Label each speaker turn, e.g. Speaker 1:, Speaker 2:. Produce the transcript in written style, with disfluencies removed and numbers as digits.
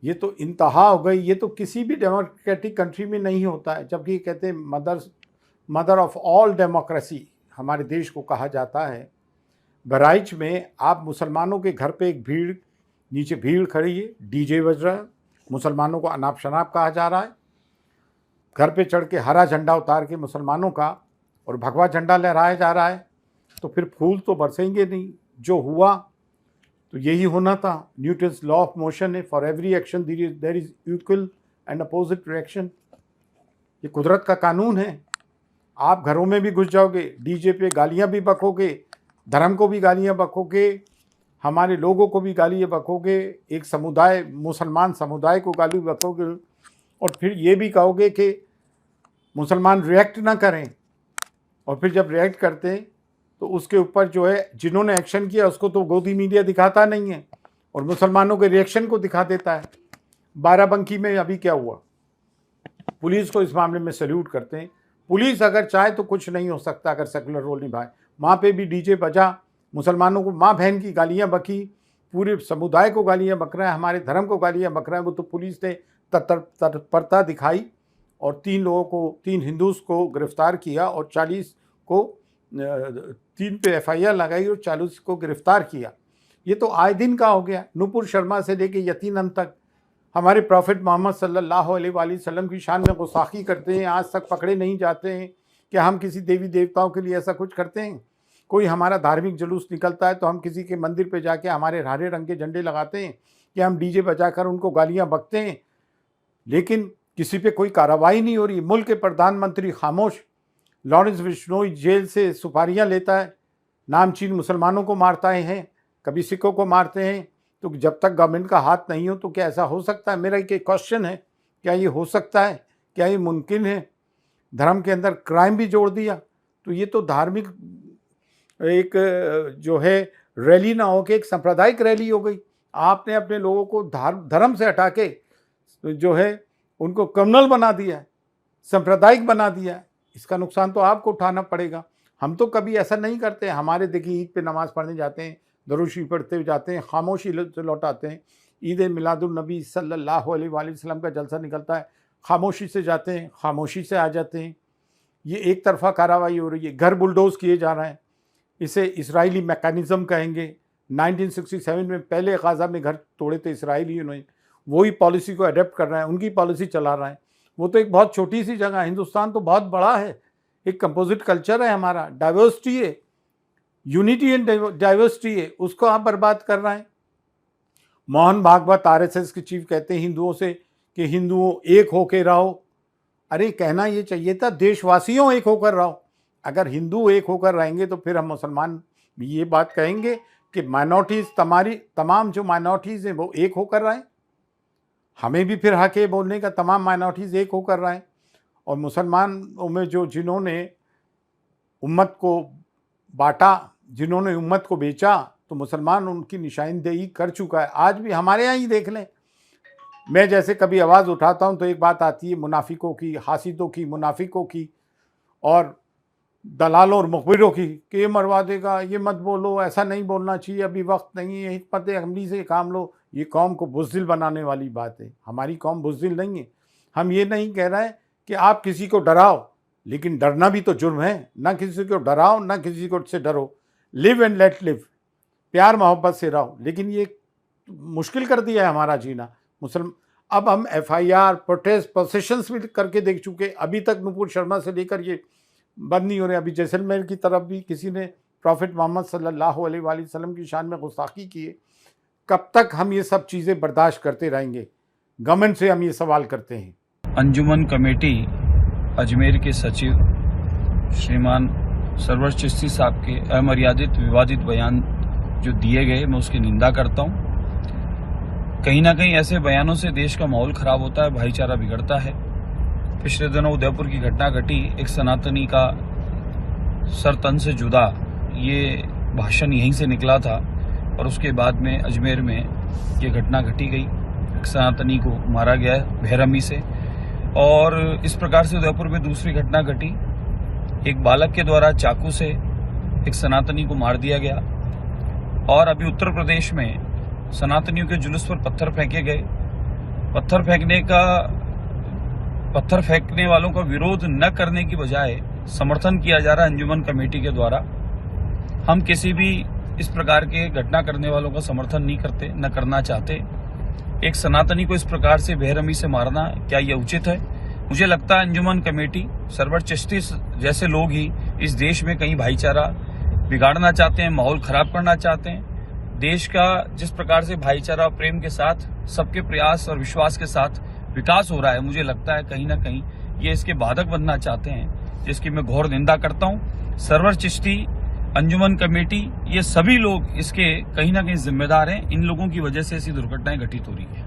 Speaker 1: ये तो इंतहा हो गई। ये तो किसी भी डेमोक्रेटिक कंट्री में नहीं होता है, जबकि कहते हैं मदर ऑफ ऑल डेमोक्रेसी हमारे देश को कहा जाता है। बहराइच में आप मुसलमानों के घर पे एक नीचे भीड़ खड़ी है, डीजे बज रहा है, मुसलमानों को अनाप शनाप कहा जा रहा है, घर पे चढ़ के हरा झंडा उतार के मुसलमानों का और भगवा झंडा लहराया जा रहा है, तो फिर फूल तो बरसेंगे नहीं। जो हुआ तो यही होना था। न्यूटन्स लॉ ऑफ मोशन है, for every action there is equal and opposite reaction. ये कुदरत का कानून है। आप घरों में भी घुस जाओगे, डीजे पे गालियां भी बकोगे, धर्म को भी गालियां बकोगे, हमारे लोगों को भी गालियां बकोगे, एक समुदाय मुसलमान समुदाय को गाली बकोगे, और फिर ये भी कहोगे कि मुसलमान रिएक्ट ना करें। और फिर जब रिएक्ट करते हैं तो उसके ऊपर जो है जिन्होंने एक्शन किया उसको तो गोदी मीडिया दिखाता नहीं है और मुसलमानों के रिएक्शन को दिखा देता है। बाराबंकी में अभी क्या हुआ, पुलिस को इस मामले में सैल्यूट करते हैं। पुलिस अगर चाहे तो कुछ नहीं हो सकता अगर सेकुलर रोल निभाए। वहाँ पे भी डीजे बजा, मुसलमानों को माँ बहन की गालियाँ बकी, पूरे समुदाय को गालियाँ बक रहा है, हमारे धर्म को गालियाँ बक रहा है। वो तो पुलिस ने तत्परता दिखाई और 3 हिंदूज को गिरफ्तार किया और 40 को 3 पे FIR लगाई और 40 को गिरफ्तार किया। ये तो आए दिन का हो गया। नूपुर शर्मा से लेके यतीनन तक हमारे प्रॉफिट मोहम्मद सल्लल्लाहु अलैहि वसल्लम की शान में गुस्ताखी करते हैं, आज तक पकड़े नहीं जाते हैं कि हम किसी देवी देवताओं के लिए ऐसा कुछ करते हैं। कोई हमारा धार्मिक जुलूस निकलता है तो हम किसी के मंदिर पे जाके हमारे हरे रंग के झंडे लगाते हैं कि हम डीजे बजाकर उनको गालियां बकते हैं, लेकिन किसी पे कोई कार्रवाई नहीं हो रही। मुल्क के प्रधानमंत्री खामोश, लॉरेंस बिश्नोई जेल से सुपारियां लेता है, नामचीन मुसलमानों को मारता है, कभी सिखों को मारते हैं। तो जब तक गवर्नमेंट का हाथ नहीं हो तो क्या ऐसा हो सकता है? मेरा एक क्वेश्चन है, क्या ये हो सकता है? क्या ये मुमकिन है? धर्म के अंदर क्राइम भी जोड़ दिया। तो ये तो धार्मिक एक जो है रैली ना हो के एक सांप्रदायिक रैली हो गई। आपने अपने लोगों को धर्म से हटा के जो है उनको कम्युनल बना दिया है, सांप्रदायिक बना दिया है। इसका नुकसान तो आपको उठाना पड़ेगा। हम तो कभी ऐसा नहीं करते। हमारे देखिए ईद पे नमाज़ पढ़ने जाते हैं, दरूद शरीफ पढ़ते हुए जाते हैं, खामोशी से लौटाते हैं। ईद मिलादुन नबी सल्लल्लाहु अलैहि वसल्लम का जलसा निकलता है, खामोशी से जाते हैं, खामोशी से आ जाते हैं। ये एक तरफा कार्रवाई हो रही है, घर बुलडोज किए जा रहे हैं। इसे इसराइली मैकेनिज़्म कहेंगे। 1967 में पहले गाज़ा में घर तोड़े थे इसराइलियों ने, वही पॉलिसी को अडेप्ट कर रहे हैं, उनकी पॉलिसी चला रहे हैं। वो तो एक बहुत छोटी सी जगह है, हिंदुस्तान तो बहुत बड़ा है, एक कंपोजिट कल्चर है हमारा, डाइवर्सिटी है, यूनिटी एंड डाइवर्सिटी है, उसको आप बर्बाद कर रहे हैं। मोहन भागवत RSS के चीफ कहते हैं हिंदुओं से कि हिंदुओं एक होके रहो। अरे कहना ये चाहिए था देशवासियों एक होकर रहो। अगर हिंदू एक होकर रहेंगे तो फिर हम मुसलमान भी ये बात कहेंगे कि माइनॉरिटीज़ तमाम जो माइनॉरिटीज़ हैं वो एक होकर रहें। हमें भी फिर हक है बोलने का, तमाम माइनॉरिटीज़ एक होकर रहें। और मुसलमानों में जो जिन्होंने उम्मत को बांटा, जिन्होंने उम्मत को बेचा, तो मुसलमान उनकी निशानदेही कर चुका है। आज भी हमारे यहाँ ही देख लें, मैं जैसे कभी आवाज़ उठाता हूँ तो एक बात आती है मुनाफिकों की, हासिदों की, मुनाफिकों की और दलालों और मुखबिरों की कि ये मरवा देगा, ये मत बोलो, ऐसा नहीं बोलना चाहिए, अभी वक्त नहीं है, हिकमत अमली से काम लो। ये कौम को बुज़दिल बनाने वाली बात है। हमारी कौम बुज़दिल नहीं है। हम ये नहीं कह रहे हैं कि आप किसी को डराओ, लेकिन डरना भी तो जुर्म है। ना किसी को डराओ, ना किसी को से डरो। लिव एंड लेट लिव, प्यार मोहब्बत से रहो। लेकिन ये मुश्किल कर दिया है हमारा जीना। अब हम FIR, प्रोटेस्ट, प्रोसेशंस भी करके देख चुके। अभी तक नूपुर शर्मा से लेकर ये बंद नहीं हो रहे। अभी जैसलमेर की तरफ भी किसी ने प्रॉफिट मोहम्मद सल्लल्लाहु अलैहि वसल्लम की शान में गुस्ताखी की है। कब तक हम ये सब चीज़ें बर्दाश्त करते रहेंगे? गवर्नमेंट से हम ये सवाल करते हैं।
Speaker 2: अंजुमन कमेटी अजमेर के सचिव श्रीमान सरवर चिश्ती साहब के अमर्यादित विवादित बयान जो दिए गए, मैं उसकी निंदा करता हूं। कहीं ना कहीं ऐसे बयानों से देश का माहौल खराब होता है, भाईचारा बिगड़ता है। पिछले दिनों उदयपुर की घटना घटी, एक सनातनी का सर तन से जुदा, ये भाषण यहीं से निकला था और उसके बाद में अजमेर में ये घटना घटी गई। एक सनातनी को मारा गया बेरहमी से। और इस प्रकार से उदयपुर में दूसरी घटना घटी, एक बालक के द्वारा चाकू से एक सनातनी को मार दिया गया। और अभी उत्तर प्रदेश में सनातनियों के जुलूस पर पत्थर फेंके गए पत्थर फेंकने वालों का विरोध न करने की बजाय समर्थन किया जा रहा है अंजुमन कमेटी के द्वारा। हम किसी भी इस प्रकार के घटना करने वालों का समर्थन नहीं करते, न करना चाहते। एक सनातनी को इस प्रकार से बेरहमी से मारना क्या यह उचित है? मुझे लगता है अंजुमन कमेटी, सरवर चिश्ती जैसे लोग ही इस देश में कहीं भाईचारा बिगाड़ना चाहते हैं, माहौल खराब करना चाहते हैं। देश का जिस प्रकार से भाईचारा और प्रेम के साथ सबके प्रयास और विश्वास के साथ विकास हो रहा है, मुझे लगता है कहीं ना कहीं ये इसके बाधक बनना चाहते हैं, जिसकी मैं घोर निंदा करता हूं। सरवर चिश्ती, अंजुमन कमेटी, ये सभी लोग इसके कहीं ना कहीं जिम्मेदार हैं। इन लोगों की वजह से ऐसी दुर्घटनाएं घटित हो रही है।